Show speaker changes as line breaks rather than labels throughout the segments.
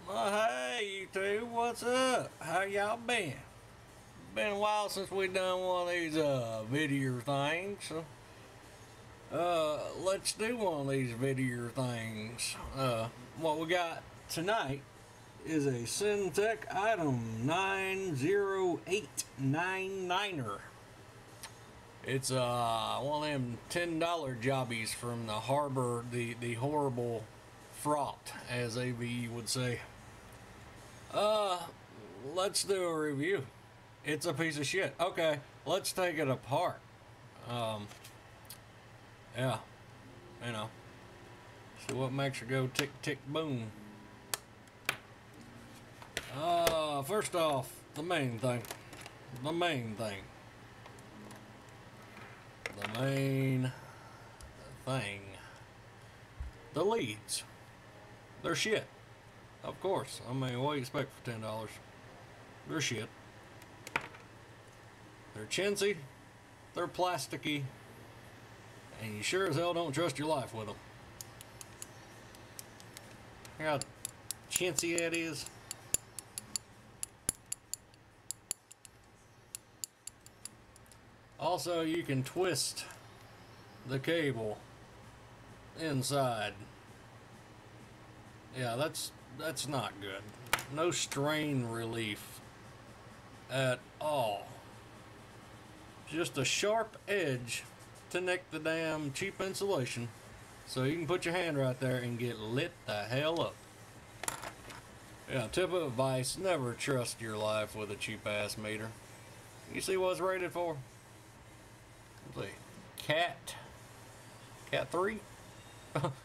Hey, you two, what's up? How y'all been? Been a while since we done one of these video things. Let's do one of these video things. What we got tonight is a CEN-TECH item 90899er. It's one of them $10 jobbies from the harbor, the horrible fraught, as AV would say. Let's do a review. It's a piece of shit. Okay, let's take it apart. Yeah, you know. See what makes her go tick tick boom. First off, the main thing. The main thing. The leads. They're shit. Of course. I mean, what do you expect for $10? They're shit. They're chintzy. They're plasticky. And you sure as hell don't trust your life with them. Hear how chintzy that is? Also, you can twist the cable inside. Yeah, that's not good. No strain relief at all. Just a sharp edge to nick the damn cheap insulation, so you can put your hand right there and get lit the hell up. Yeah, tip of advice, never trust your life with a cheap ass meter. You see what it's rated for? Let's see. Cat 3?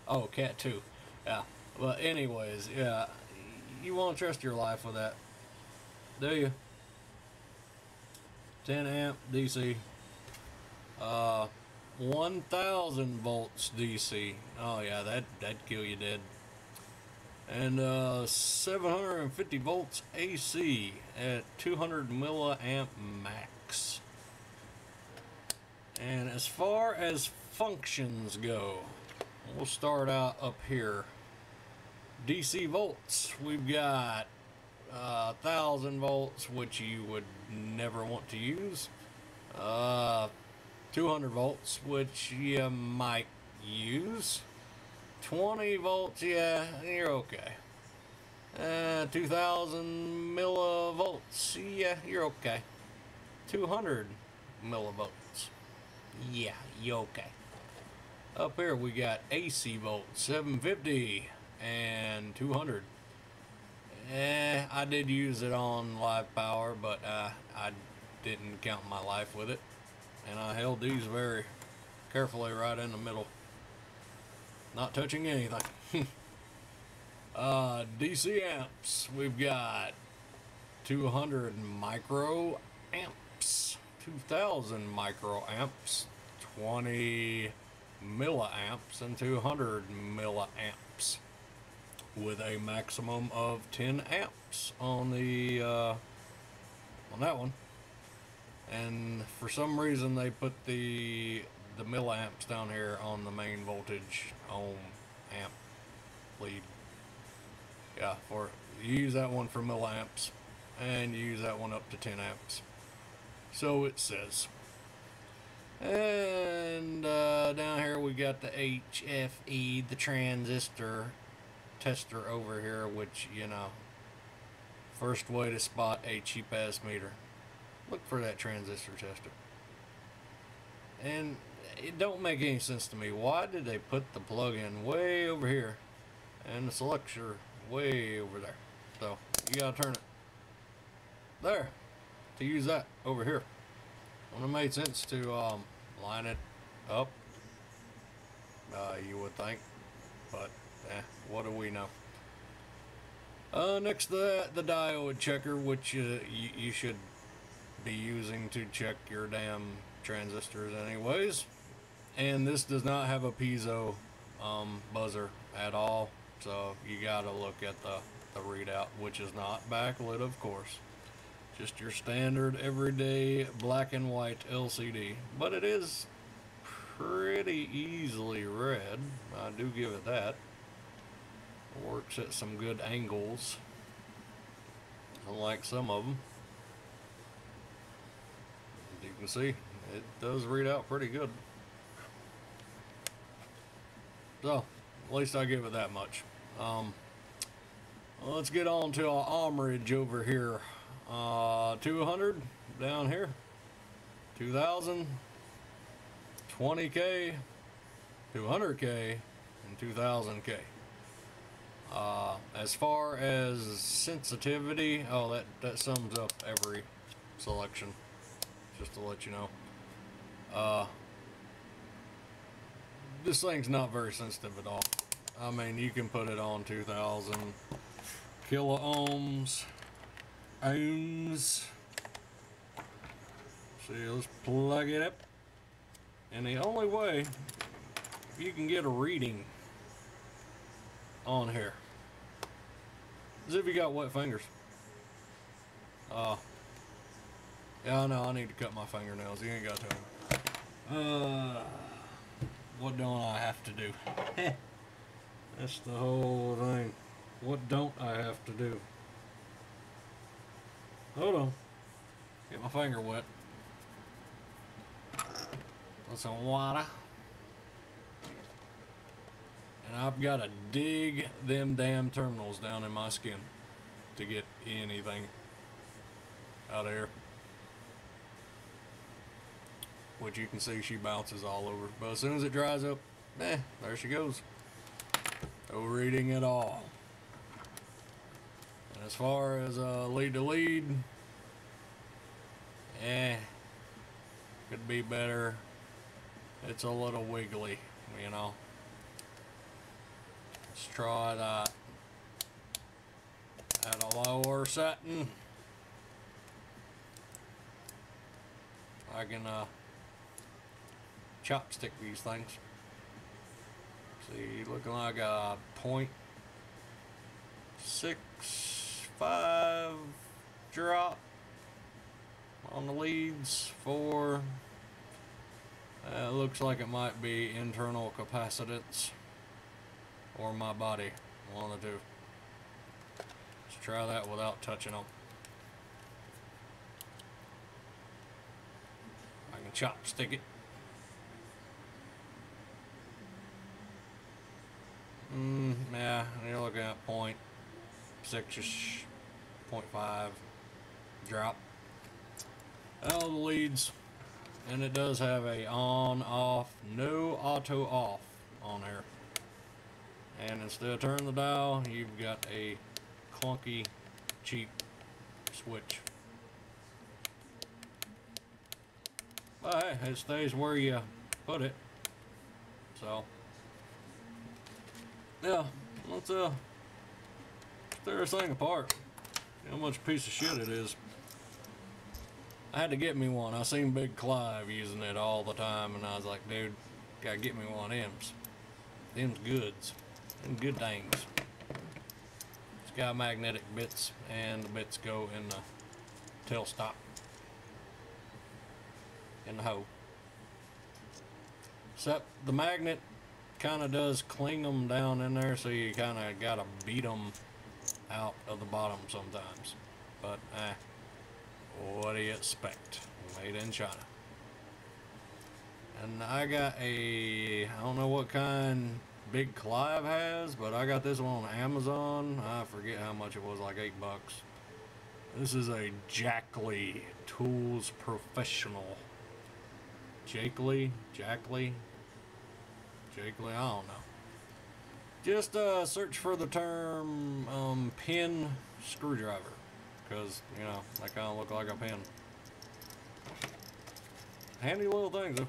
Oh, Cat 2. Yeah. But anyways, yeah, you won't trust your life with that, do you? 10 amp DC, 1000 volts DC. Oh yeah, that'd kill you dead. And 750 volts AC at 200 milliamp max. And as far as functions go, we'll start out up here. DC volts, we've got 1000 volts, which you would never want to use. 200 volts, which you might use. 20 volts, yeah, you're okay. 2000 millivolts, yeah, you're okay. 200 millivolts, yeah, you're okay. Up here we got AC volts, 750 and 200. I did use it on live power, but I didn't count my life with it, and I held these very carefully right in the middle, not touching anything. DC amps, we've got 200 microamps, 2000 microamps, 20 milliamps, and 200 milliamps, with a maximum of 10 amps on the on that one. And for some reason they put the milliamps down here on the main voltage ohm amp lead. Yeah, for you use that one for milliamps, and you use that one up to 10 amps. So it says. And down here we got the HFE, the Transistor Tester over here, which, you know, first way to spot a cheap ass meter, look for that Transistor Tester. And it don't make any sense to me, why did they put the plug-in way over here and the selector way over there? So you gotta turn it there to use that over here. Well, it made sense to line it up, you would think, but what do we know? Next to that, the Diode Checker, which you should be using to check your damn transistors anyways. And this does not have a piezo buzzer at all, so you gotta look at the readout, which is not backlit, of course. Just your standard everyday black and white LCD, but it is pretty easily read. I do give it that. Works at some good angles. unlike some of them. As you can see, it does read out pretty good. So, at least I give it that much. Let's get on to our armorage over here. 200 down here, 2,000, 20K, 200K, and 2,000K. As far as sensitivity, oh, that sums up every selection, just to let you know. This thing's not very sensitive at all. I mean, you can put it on 2,000 kilo ohms. See, let's plug it up. And the only way you can get a reading on here is if you got wet fingers. Yeah, I know, I need to cut my fingernails. You ain't got to. What don't I have to do? That's the whole thing. What don't I have to do? Hold on. Get my finger wet. Put some water. And I've got to dig them damn terminals down in my skin to get anything out of here. Which you can see she bounces all over. But as soon as it dries up, there she goes. No reading at all. And as far as lead to lead, could be better. It's a little wiggly, you know. Let's try that at a lower setting. I can chopstick these things. See, looking like a 0.65 drop on the leads for, it looks like it might be internal capacitance or my body, one of the two. Let's try that without touching them. I can chopstick it. Yeah, you're looking at 0.6-ish, 0.5 drop. All the leads, and it does have a on, off, no auto off on there. And instead of turning the dial, you've got a clunky, cheap switch. But hey, it stays where you put it. So, yeah, let's tear this thing apart. See how much piece of shit it is. I had to get me one. I seen Big Clive using it all the time, and I was like, dude, gotta get me one of them's. Them's goods. Them good things. It's got magnetic bits, and the bits go in the tailstock. In the hole. Except the magnet kind of does cling them down in there, so you kind of gotta beat them out of the bottom sometimes. But what do you expect? Made in China. And I got I don't know what kind Big Clive has, but I got this one on Amazon. I forget how much it was, like $8. This is a Jackley Tools Professional. Jackley, I don't know. Just search for the term pin screwdriver, because, you know, they kind of look like a pin. Handy little things, though.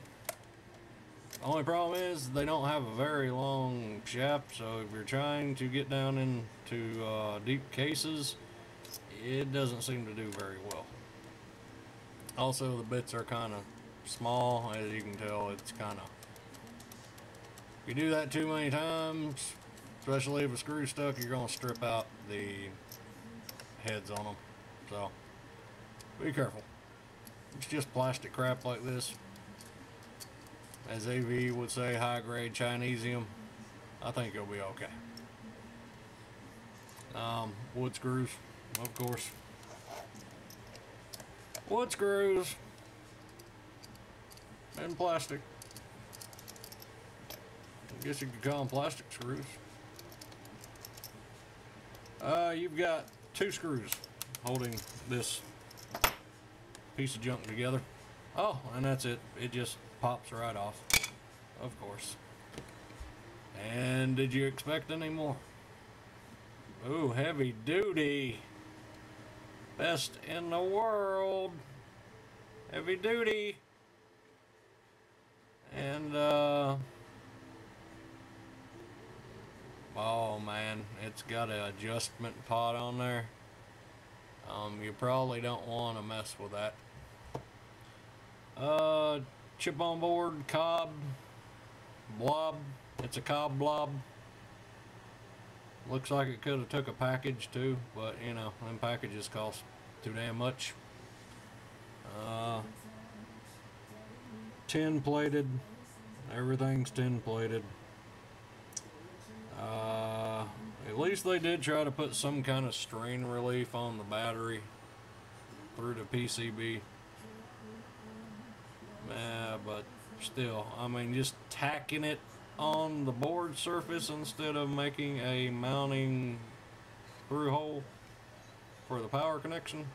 Only problem is they don't have a very long shaft, so if you're trying to get down into deep cases, it doesn't seem to do very well. Also, the bits are kind of small, as you can tell. It's kind of, if you do that too many times, especially if a screw's stuck, you're going to strip out the heads on them. So, be careful. It's just plastic crap like this. As AV would say, high-grade Chinesium. I think it'll be okay. Wood screws, of course. wood screws and plastic. I guess you could call them plastic screws. You've got 2 screws holding this piece of junk together. Oh, and that's it. It just pops right off, of course. And did you expect any more? Ooh, heavy duty. Best in the world. Heavy duty. And, oh man, it's got an adjustment pot on there. You probably don't want to mess with that. Chip on board, cob, blob. It's a cob blob. Looks like it could have took a package too, but you know, them packages cost too damn much. Tin plated. Everything's tin plated. At least they did try to put some kind of strain relief on the battery through the PCB. But still, I mean, just tacking it on the board surface instead of making a mounting through hole for the power connection,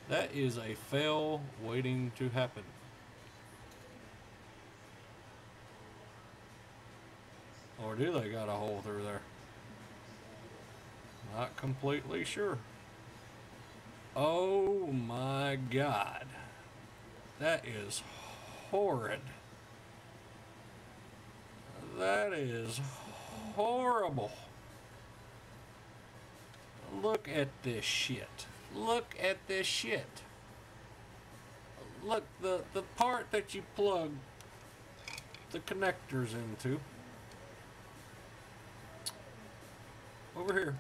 that is a fail waiting to happen. Or do they got a hole through there? Not completely sure. Oh my God. That is horrid. That is horrible. Look at this shit. Look at this shit. Look, the part that you plug the connectors into. Over here.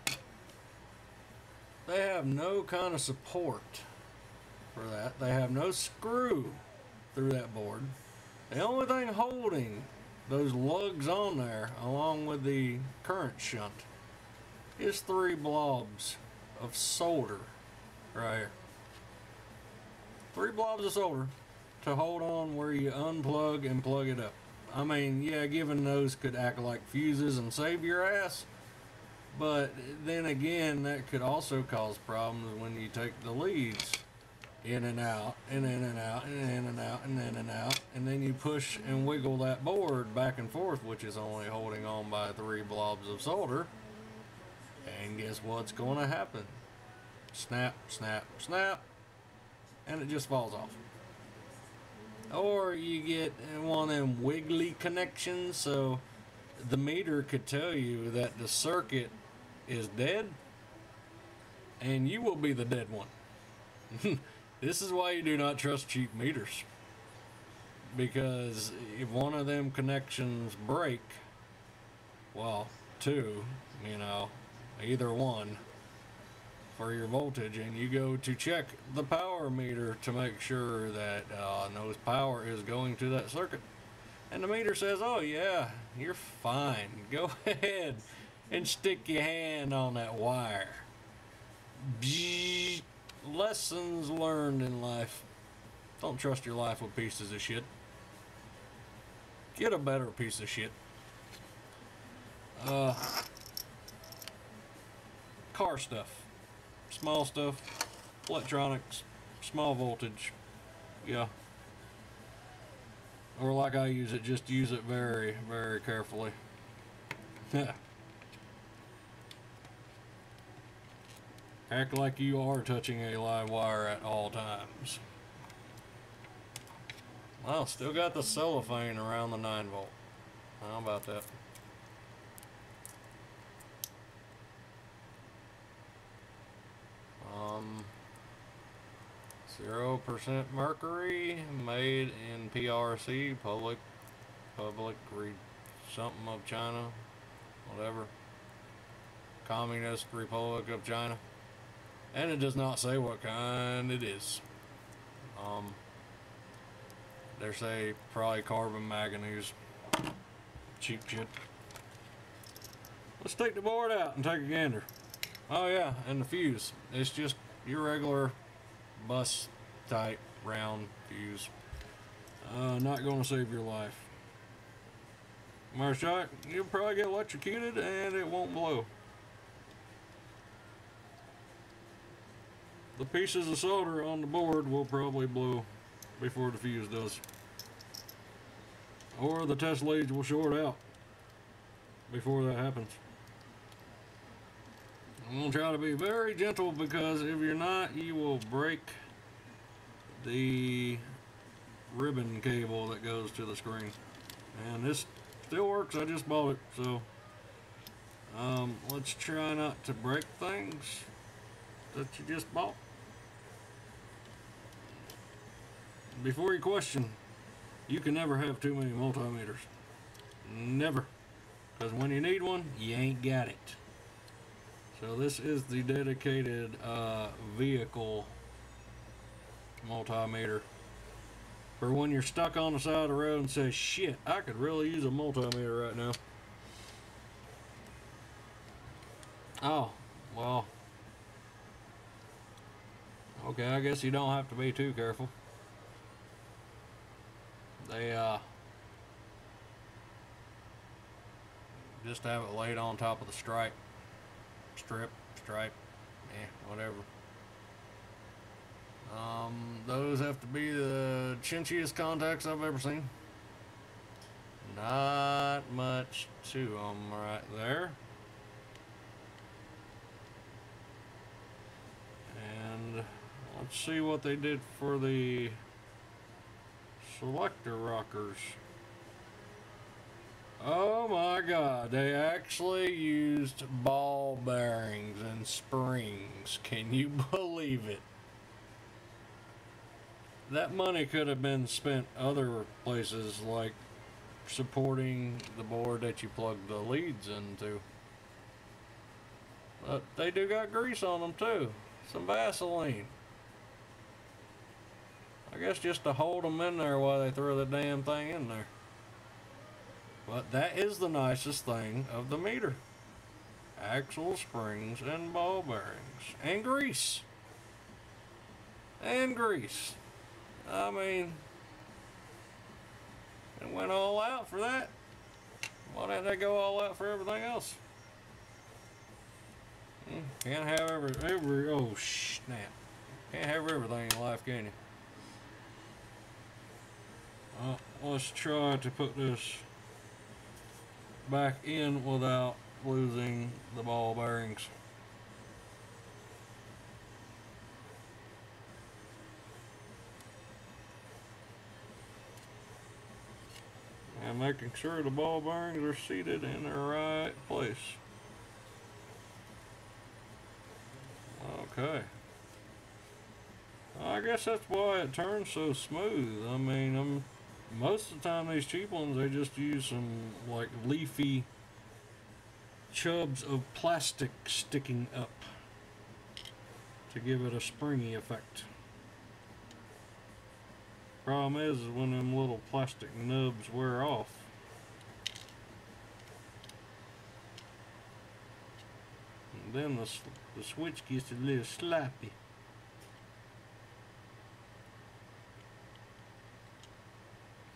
They have no kind of support for that. They have no screw through that board. The only thing holding those lugs on there, along with the current shunt, is 3 blobs of solder right here. 3 blobs of solder to hold on where you unplug and plug it up. I mean, yeah, given those could act like fuses and save your ass, but then again, that could also cause problems when you take the leads in and out, and in and out, and in and out, and in and out, and then you push and wiggle that board back and forth, which is only holding on by 3 blobs of solder. And guess what's going to happen? Snap, snap, snap, and it just falls off. Or you get one of them wiggly connections, so the meter could tell you that the circuit is dead, and you will be the dead one. This is why you do not trust cheap meters, because if one of them connections break, well, 2, you know, either one for your voltage, and you go to check the power meter to make sure that no power is going to that circuit, and the meter says, oh yeah, you're fine, go ahead and stick your hand on that wire. Bzzz. Lessons learned in life. Don't trust your life with pieces of shit. Get a better piece of shit. Car stuff, small stuff, electronics, small voltage, yeah. Or like I use it, just use it very, very carefully. Act like you are touching a live wire at all times. Well, still got the cellophane around the 9-volt. How about that? Um, 0% mercury, made in PRC, public, read something of China, whatever. Communist Republic of China. And it does not say what kind it is. They say probably carbon manganese. Cheap shit. Let's take the board out and take a gander. Oh yeah, and the fuse. It's just your regular bus tight round fuse. Not going to save your life. More shot, you'll probably get electrocuted and it won't blow. The pieces of solder on the board will probably blow before the fuse does. Or the test leads will short out before that happens. I'm going to try to be very gentle, because if you're not, you will break the ribbon cable that goes to the screen. And this still works, I just bought it, so let's try not to break things that you just bought. Before you question, you can never have too many multimeters. Never. Because when you need one, you ain't got it. So this is the dedicated vehicle multimeter for when you're stuck on the side of the road and say, shit, I could really use a multimeter right now. Oh, well, okay, I guess you don't have to be too careful. They just have it laid on top of the stripe, whatever. Those have to be the chinchiest contacts I've ever seen. Not much to them right there. And let's see what they did for the Selector Rockers. Oh my God, they actually used ball bearings and springs. Can you believe it? That money could have been spent other places, like supporting the board that you plug the leads into. But they do got grease on them too. Some Vaseline. I guess just to hold them in there while they throw the damn thing in there. But that is the nicest thing of the meter. Axle springs and ball bearings. And grease. And grease. I mean, it went all out for that. Why didn't they go all out for everything else? Can't have every oh snap. Can't have everything in life, can you? Let's try to put this back in without losing the ball bearings. And making sure the ball bearings are seated in the right place. Okay. I guess that's why it turns so smooth. I mean, most of the time these cheap ones, they just use some like leafy chubs of plastic sticking up to give it a springy effect. Problem is when them little plastic nubs wear off, and then the switch gets a little sloppy.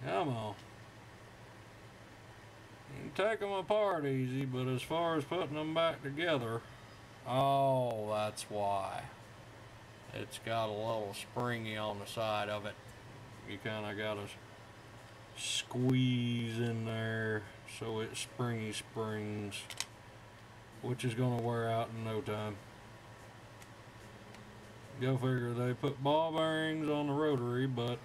Come on. You can take them apart easy, but as far as putting them back together, oh, that's why. It's got a little springy on the side of it. You kind of got to squeeze in there so it springy springs, which is going to wear out in no time. Go figure, they put ball bearings on the rotary, but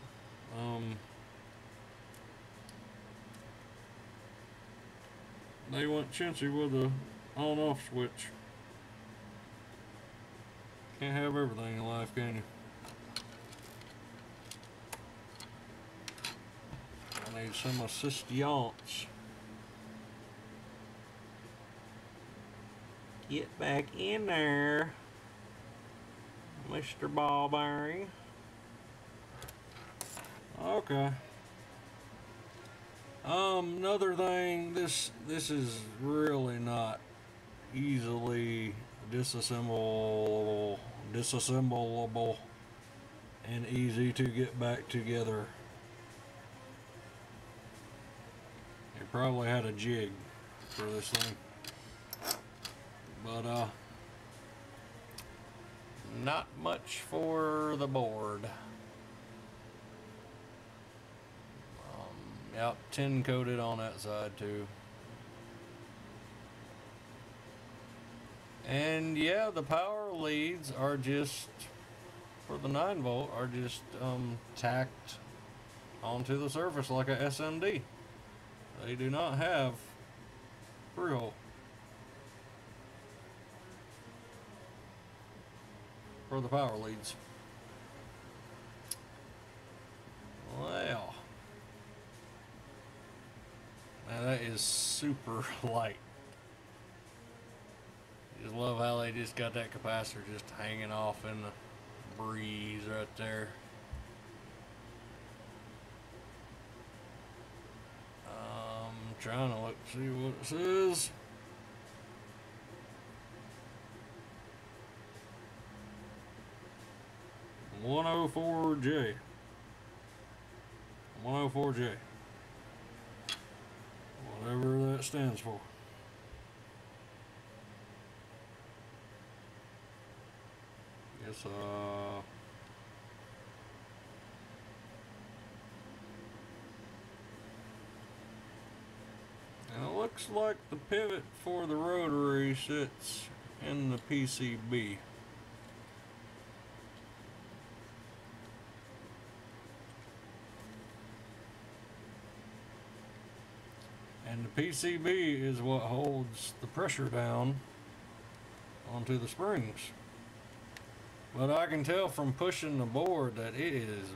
they went chintzy with the on-off switch. Can't have everything in life, can you? I need some assistance. Get back in there, Mr. Ball Bearing. Okay. Another thing, this is really not easily disassemblable. and easy to get back together. He probably had a jig for this thing, but not much for the board. Yep, tin coated on that side too. And yeah, the power leads are just, for the 9 volt, are just tacked onto the surface like a SMD. They do not have through-hole for the power leads. Well, man, that is super light. Just love how they just got that capacitor just hanging off in the breeze right there. Trying to look, see what it says. "104J. 104J. Whatever that stands for. Guess, and it looks like the pivot for the rotary sits in the PCB. And the PCB is what holds the pressure down onto the springs. But I can tell from pushing the board that it is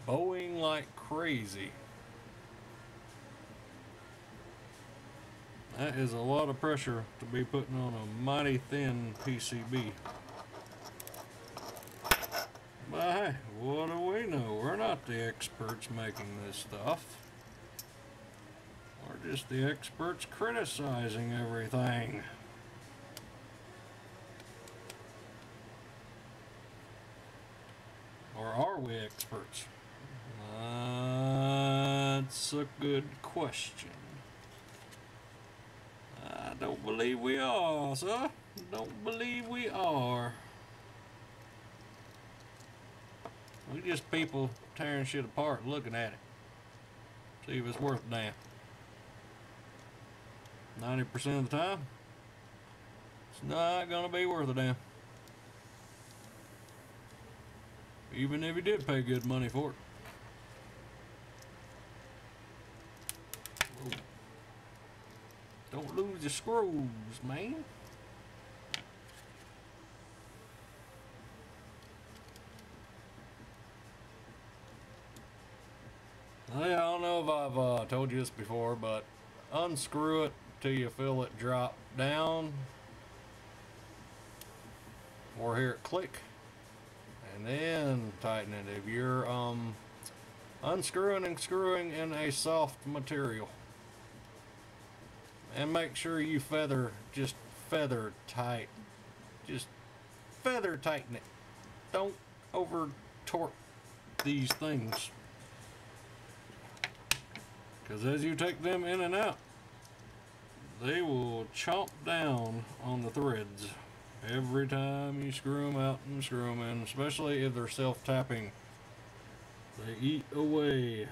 bowing like crazy. That is a lot of pressure to be putting on a mighty thin PCB. But hey, what do we know? We're not the experts making this stuff. We're just the experts criticizing everything. Or are we experts? That's a good question. I don't believe we are, sir. Don't believe we are. We just people tearing shit apart, looking at it. See if it's worth a damn. 90% of the time, it's not gonna be worth a damn. Even if you did pay good money for it. Whoa. Don't lose your screws, man. I don't know if I've told you this before, but unscrew it till you feel it drop down or hear it click, and then tighten it if you're unscrewing and screwing in a soft material. And make sure you just feather tight. Just feather tighten it. Don't over torque these things, because as you take them in and out, they will chomp down on the threads every time you screw them out and screw them in, especially if they're self-tapping. They eat away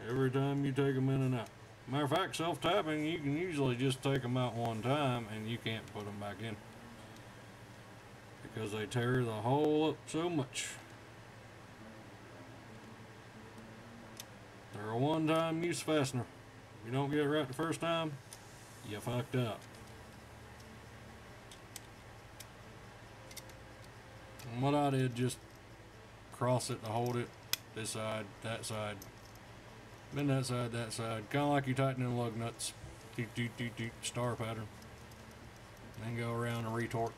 every time you take them in and out. Matter of fact, self-tapping, you can usually just take them out one time and you can't put them back in, because they tear the hole up so much. They're a one-time use fastener. If you don't get it right the first time, you fucked up. And what I did, just cross it to hold it, this side, that side, then that side, kind of like you tighten in lug nuts, doot, doot, doot, doot, star pattern, and then go around and retort.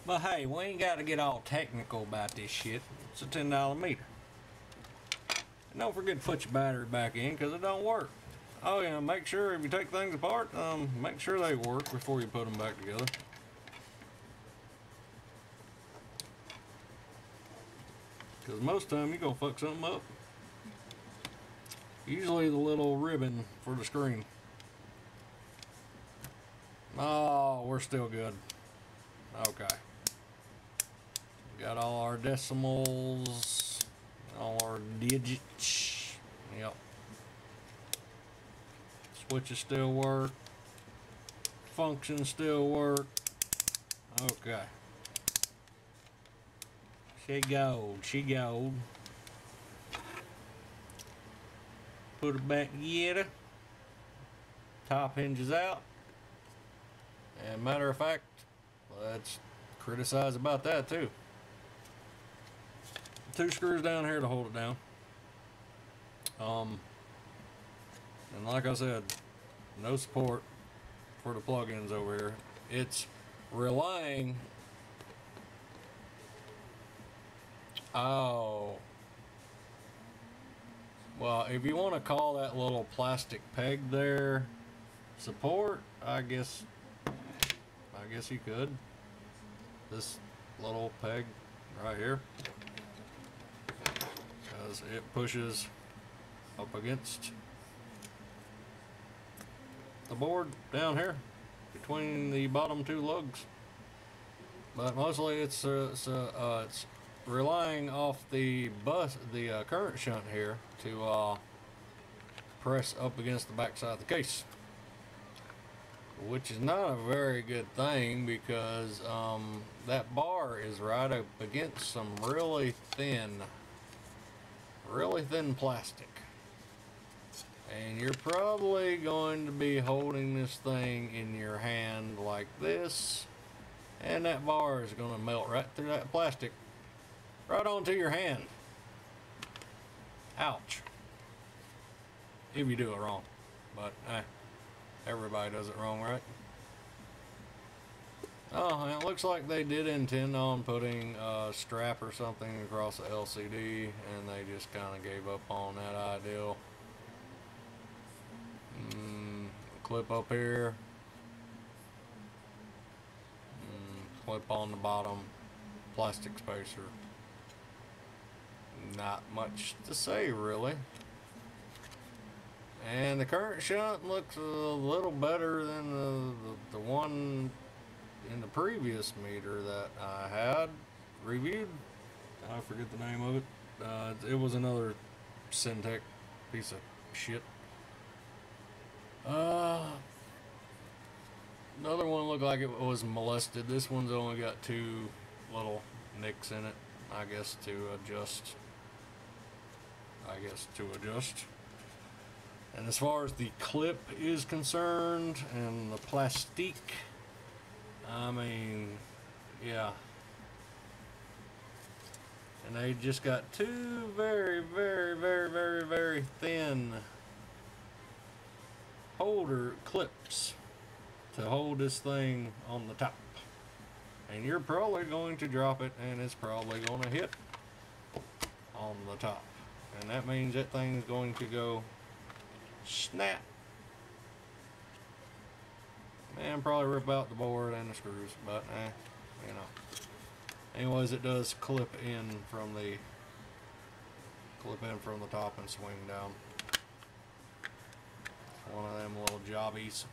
But hey, we ain't got to get all technical about this shit. It's a $10 meter. And don't forget to put your battery back in, because it don't work. Oh yeah, make sure if you take things apart, make sure they work before you put them back together. because most of the time you're gonna fuck something up. Usually the little ribbon for the screen. Oh, we're still good. Okay. Got all our decimals, all our digits. Yep. Switches still work. Functions still work. Okay. She gold. She gold. Put it back together. Top hinges out. And matter of fact, let's criticize about that too. 2 screws down here to hold it down. And like I said, no support for the plugins over here. It's relying. Oh. Well, if you want to call that little plastic peg there support, I guess you could. This little peg right here, because it pushes up against the board down here between the bottom 2 lugs. But mostly it's relying off the current shunt here to press up against the back side of the case, which is not a very good thing, because that bar is right up against some really thin plastic, and you're probably going to be holding this thing in your hand like this, and that bar is going to melt right through that plastic right onto your hand. Ouch. If you do it wrong. But everybody does it wrong, right? Oh, and it looks like they did intend on putting a strap or something across the LCD, and they just kind of gave up on that ideal. Clip up here. Clip on the bottom. Plastic spacer. Not much to say, really. And the current shunt looks a little better than the one in the previous meter that I had reviewed. I forget the name of it. It was another CEN-TECH piece of shit. Another one looked like it was molested. This one's only got 2 little nicks in it, I guess to adjust. And as far as the clip is concerned and the plastique, I mean, yeah. And they just got 2 very, very, very, very, very thin holder clips to hold this thing on the top. And you're probably going to drop it, and it's probably going to hit on the top. And that means that thing's going to go snap. And probably rip out the board and the screws, but you know. Anyways, it does clip in from the top and swing down. One of them little jobbies.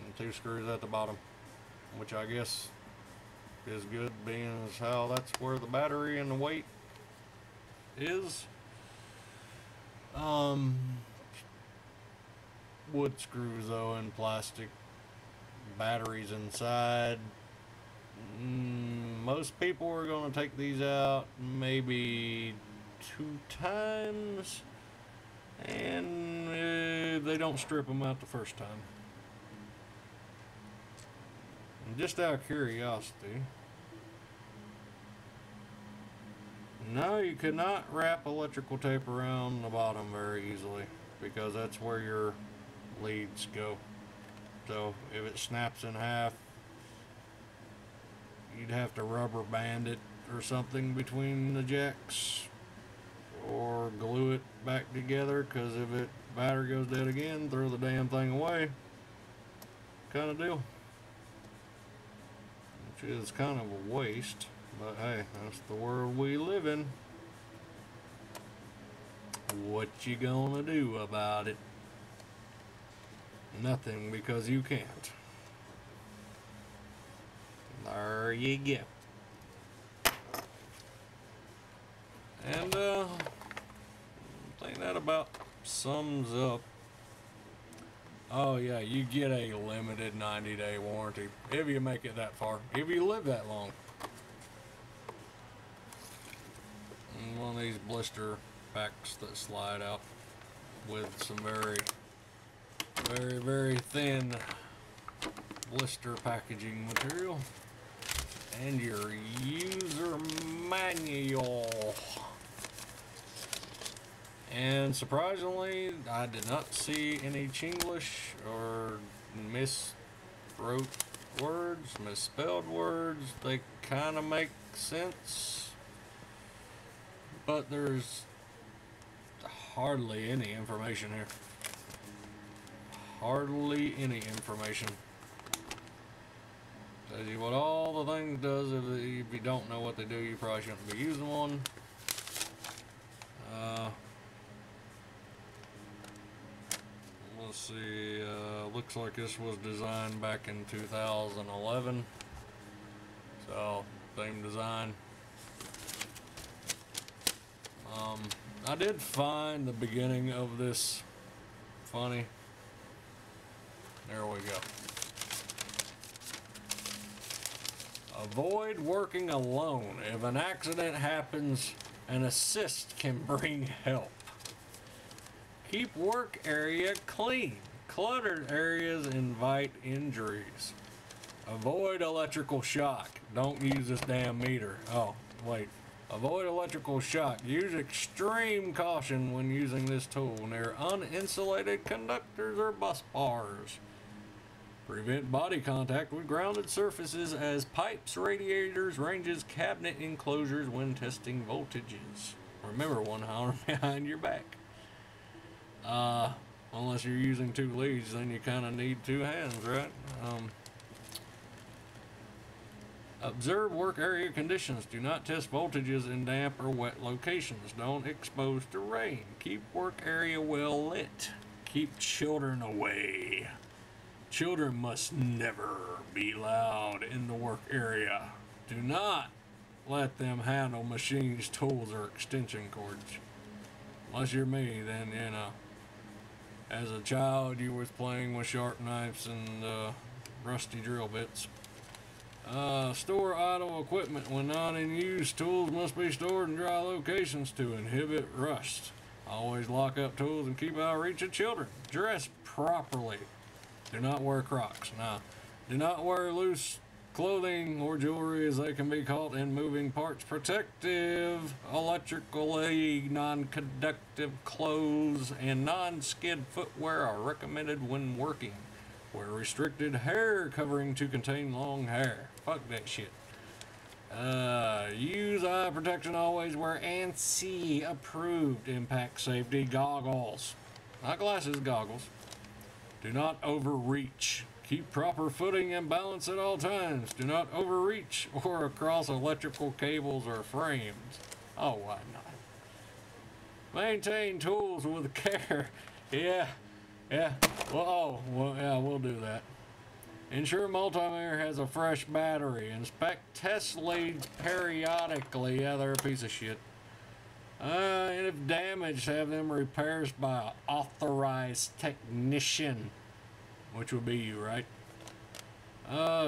And 2 screws at the bottom, which I guess is good, being as how that's where the battery and the weight is. Wood screws though, and plastic batteries inside. Most people are going to take these out maybe 2 times, and they don't strip them out the first time. And just out of curiosity, no, you could not wrap electrical tape around the bottom very easily, because that's where your leads go. So if it snaps in half, you'd have to rubber band it or something between the jacks, or glue it back together, because if it battery goes dead again, throw the damn thing away kind of deal, which is kind of a waste. But hey, that's the world we live in. What you gonna do about it? Nothing, because you can't. There you go. And I think that about sums up. Oh yeah, you get a limited 90-day warranty if you make it that far, if you live that long. And one of these blister packs that slide out with some very, very, very thin blister packaging material, and your user manual. And surprisingly, I did not see any Chinglish or miswrote words, misspelled words. They kind of make sense, but there's hardly any information here. Hardly any information. Tells you what all the things does. If you don't know what they do, you probably shouldn't be using one. Let's see, looks like this was designed back in 2011. So, same design. I did find the beginning of this funny. There we go. Avoid working alone. If an accident happens, an assist can bring help. Keep work area clean. Cluttered areas invite injuries. Avoid electrical shock. Don't use this damn meter. Oh, wait. Avoid electrical shock. Use extreme caution when using this tool near uninsulated conductors or bus bars. Prevent body contact with grounded surfaces as pipes, radiators, ranges, cabinet enclosures when testing voltages. Remember, one arm behind your back. Unless you're using two leads, then you kind of need two hands, right? Observe work area conditions. Do not test voltages in damp or wet locations. Don't expose to rain. Keep work area well lit. Keep children away. Children must never be allowed in the work area. Do not let them handle machines, tools, or extension cords. Unless you're me, then, you know. As a child, you was playing with sharp knives and rusty drill bits. Store idle equipment when not in use. Tools must be stored in dry locations to inhibit rust. Always lock up tools and keep out of reach of children. Dress properly. Do not wear Crocs. Nah. Do not wear loose clothing or jewelry, as they can be caught in moving parts. Protective, electrically non-conductive clothes and non-skid footwear are recommended when working. Wear restricted hair covering to contain long hair. Fuck that shit. Use eye protection. Always wear ANSI approved impact safety goggles. Not glasses, goggles. Do not overreach. Keep proper footing and balance at all times. Do not overreach or across electrical cables or frames. Oh, why not? Maintain tools with care. Yeah. Well, yeah, we'll do that. Ensure multimeter has a fresh battery. Inspect test leads periodically. Yeah, they're a piece of shit. And if damaged, have them repairs by an authorized technician, which would be you, right?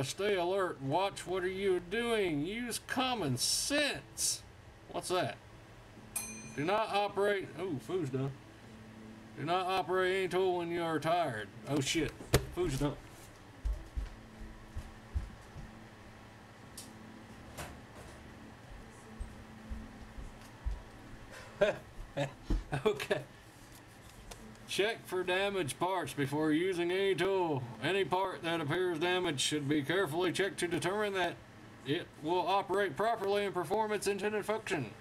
Stay alert. Watch what are you doing. Use common sense. What's that? Do not operate. Oh, food's done. Do not operate any tool when you are tired. Oh shit, food's done. Okay. Check for damaged parts before using any tool. Any part that appears damaged should be carefully checked to determine that it will operate properly and perform its intended function.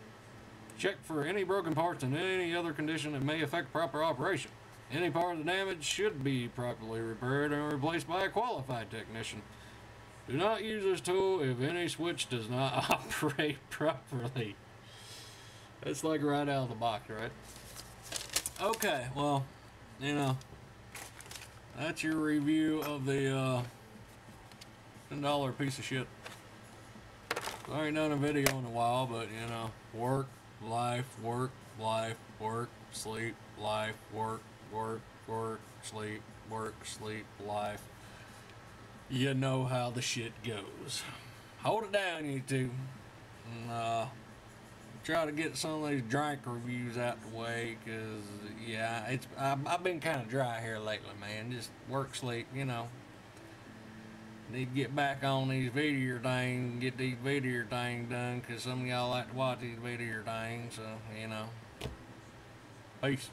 Check for any broken parts and any other condition that may affect proper operation. Any part of the damage should be properly repaired and replaced by a qualified technician. Do not use this tool if any switch does not operate properly. It's like right out of the box, right? Okay, well, you know, that's your review of the $10 piece of shit. I ain't done a video in a while, but you know, work, life, sleep, life, work, sleep, life. You know how the shit goes. Hold it down, you two. And try to get some of these drink reviews out the way, cause yeah, I've been kind of dry here lately, man. Just work, sleep, you know. Need to get back on these video things, get these video things done, cause some of y'all like to watch these video things, so you know. Peace.